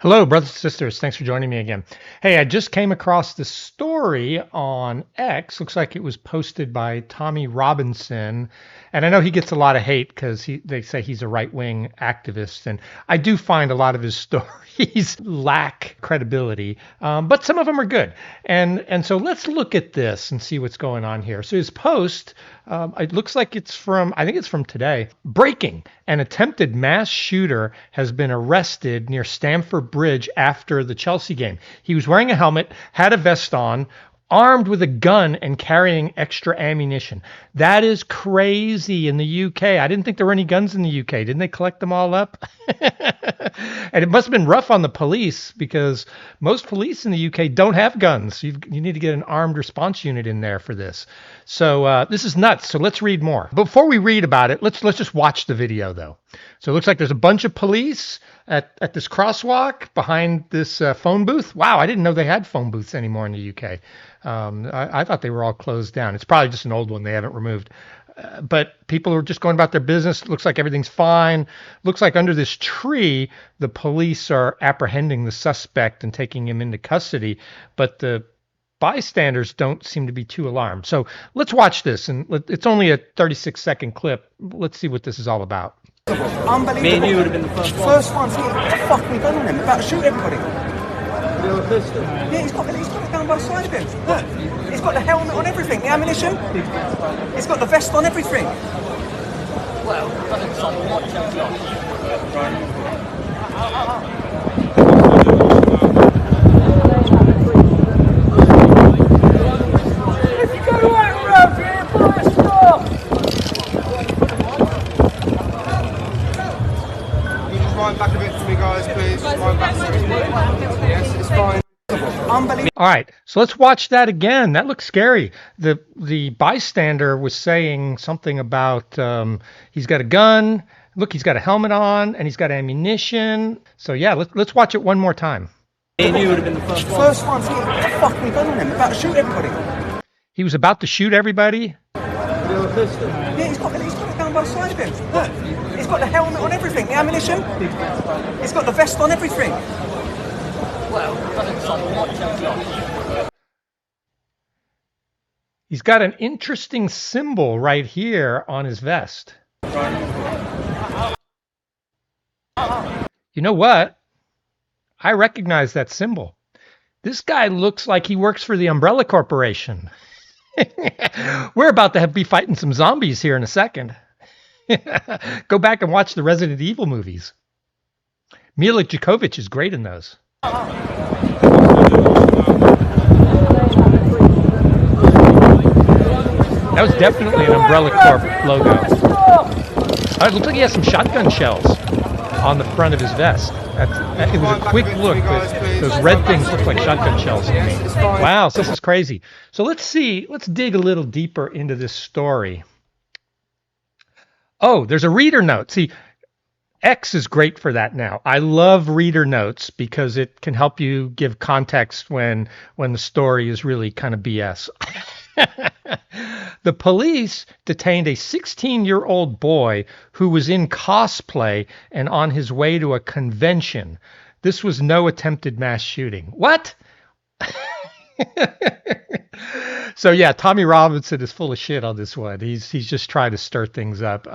Hello, brothers and sisters. Thanks for joining me again. Hey, I just came across this story on X. Looks like it was posted by Tommy Robinson. And I know he ges a lot of hate because they say he's a right-wing activist. And I do find a lot of his stories lack credibility, but some of them are good. And so let's look at this and see what's going on here. So his post, it looks like I think it's from today. Breaking: an attempted mass shooter has been arrested near Stamford Bridge after the Chelsea game. He was wearing a helmet, had a vest on, armed with a gun and carrying extra ammunition. That is crazy in the UK. I didn't think there were any guns in the UK. Didn't they collect them all up? And it must have been rough on the police because most police in the UK don't have guns. You need to get an armed response unit in there for this. So this is nuts. So let's read more. Before we read about it, let's just watch the video though. So it looks like there's a bunch of police at this crosswalk behind this phone booth. Wow, I didn't know they had phone booths anymore in the UK. I thought they were all closed down. It's probably just an old one they haven't removed. But people are just going about their business. Looks like everything's fine. Looks like under this tree, the police are apprehending the suspect and taking him into custody. But the bystanders don't seem to be too alarmed. So let's watch this. And it's only a 36-second clip. Let's see what this is all about. Unbelievable. Me and you would have been the first ones to get a fucking gun on him, about to shoot everybody. Yeah, he's got it down by the side of him. Look, he's got the helmet on everything, the ammunition. He's got the vest on everything. Well, doesn't someone watch If you go right around here, buy a stop. Wind back a bit for me, guys, please. Wind back a bit. Yes, it's fine. Unbelievable. All right, so let's watch that again. That looks scary. The bystander was saying something about he's got a gun. Look, he's got a helmet on and he's got ammunition. So yeah, let's watch it one more time. Me and you would have been the first ones to get a fucking gun on him, about to shoot everybody. He was about to shoot everybody. Yeah, he's got it down by the side of him. Look, he's got the helmet on everything, the ammunition. He's got the vest on everything. Well, doesn't someone watch He's got an interesting symbol right here on his vest. You know what? I recognize that symbol. This guy looks like he works for the Umbrella Corporation. We're about to be fighting some zombies here in a second. Go back and watch the Resident Evil movies. Mila Jovovich is great in those. That was definitely an Umbrella Corp logo. It looked like he has some shotgun shells on the front of his vest. It was a quick look, but those red things look like shotgun shells to me. Wow, so this is crazy. So let's dig a little deeper into this story. Oh, there's a reader note. See, X is great for that now. I love reader notes because it can help you give context when the story is really kind of BS. The police detained a 16-year-old boy who was in cosplay and on his way to a convention. This was no attempted mass shooting. What? So yeah, Tommy Robinson is full of shit on this one. He's just trying to stir things up.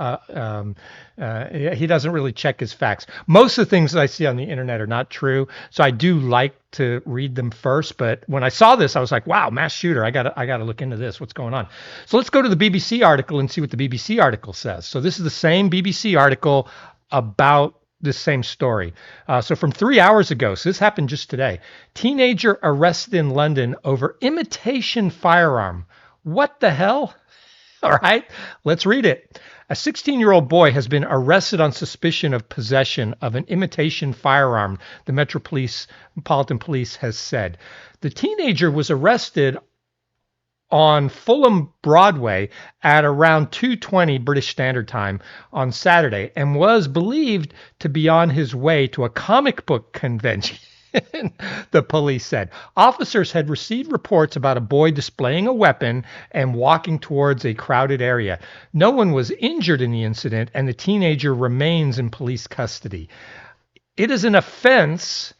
He doesn't really check his facts. Most of the things that I see on the internet are not true, so I do like to read them first. But when I saw this, I was like, wow, mass shooter. I gotta look into this. What's going on? So let's go to the BBC article and see what the BBC article says. So this is the same BBC article about this same story. So from 3 hours ago, so this happened just today, teenager arrested in London over imitation firearm. What the hell? All right, let's read it. A 16-year-old boy has been arrested on suspicion of possession of an imitation firearm, the Metropolitan Police has said. The teenager was arrested on Fulham Broadway at around 2:20 British Standard Time on Saturday and was believed to be on his way to a comic book convention. The police said officers had received reports about a boy displaying a weapon and walking towards a crowded area. No one was injured in the incident, and the teenager remains in police custody. It is an offense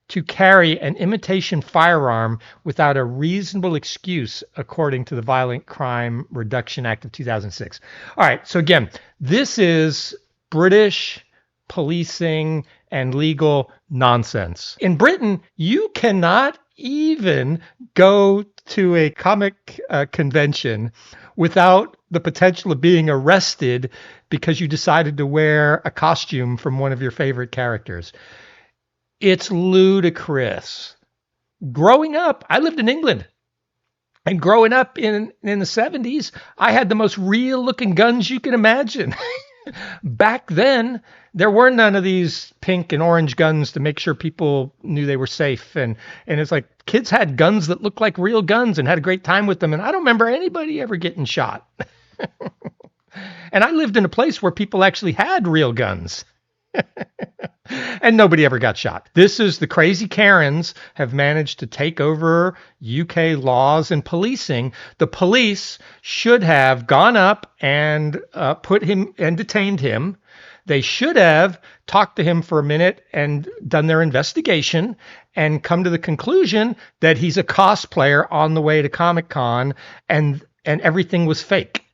to carry an imitation firearm without a reasonable excuse, according to the Violent Crime Reduction Act of 2006. All right, so again, this is British policing and legal nonsense. In Britain, you cannot even go to a comic convention without the potential of being arrested because you decided to wear a costume from one of your favorite characters. It's ludicrous. Growing up, I lived in England. And growing up in the 70s, I had the most real looking guns you can imagine. Back then, there were none of these pink and orange guns to make sure people knew they were safe. And it's like kids had guns that looked like real guns and had a great time with them. And I don't remember anybody ever getting shot. And I lived in a place where people actually had real guns. And nobody ever got shot. This is the crazy Karens have managed to take over UK laws and policing. The police should have gone up and put him and detained him. They should have talked to him for a minute and done their investigation and come to the conclusion that he's a cosplayer on the way to Comicon and everything was fake.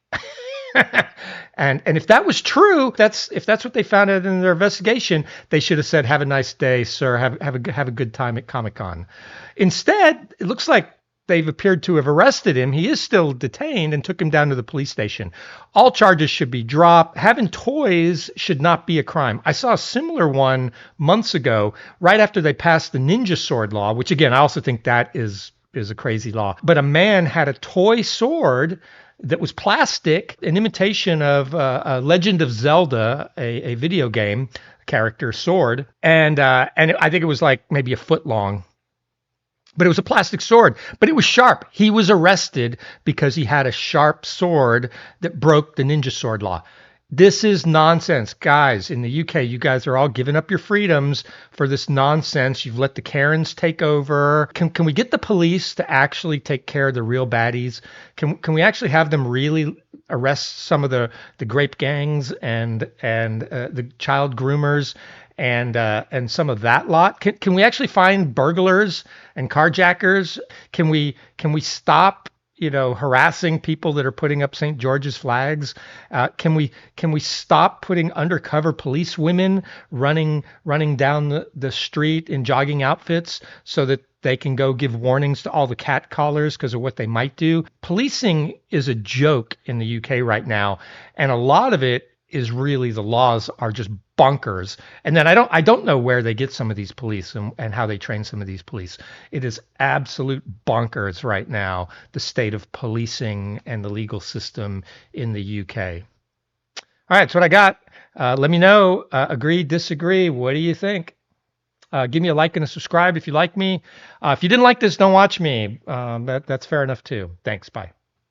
And if that was true, if that's what they found out in their investigation, they should have said, "Have a nice day, sir. Have a good time at Comicon." Instead, it looks like they've appeared to have arrested him. He is still detained and took him down to the police station. All charges should be dropped. Having toys should not be a crime. I saw a similar one months ago, right after they passed the ninja sword law, which again, I also think that is a crazy law. But a man had a toy sword that was plastic, an imitation of a Legend of Zelda, a video game character sword, and I think it was like maybe a foot long. But it was a plastic sword, but it was sharp. He was arrested because he had a sharp sword that broke the ninja sword law. This is nonsense. Guys, in the UK, you guys are all giving up your freedoms for this nonsense. You've let the Karens take over. Can we get the police to actually take care of the real baddies? Can we actually have them really arrest some of the grape gangs and the child groomers and some of that lot? Can we actually find burglars and carjackers? Can we stop harassing people that are putting up St. George's flags? Can we stop putting undercover police women running down the street in jogging outfits so that they can go give warnings to all the cat callers because of what they might do? Policing is a joke in the UK right now, and a lot of it is really the laws are just bonkers. And then I don't know where they get some of these police and how they train some of these police. It is absolute bonkers right now, the state of policing and the legal system in the UK. All right, that's what I got. Let me know. Agree, disagree. What do you think? Give me a like and a subscribe if you like me. If you didn't like this, don't watch me. That's fair enough too. Thanks. Bye.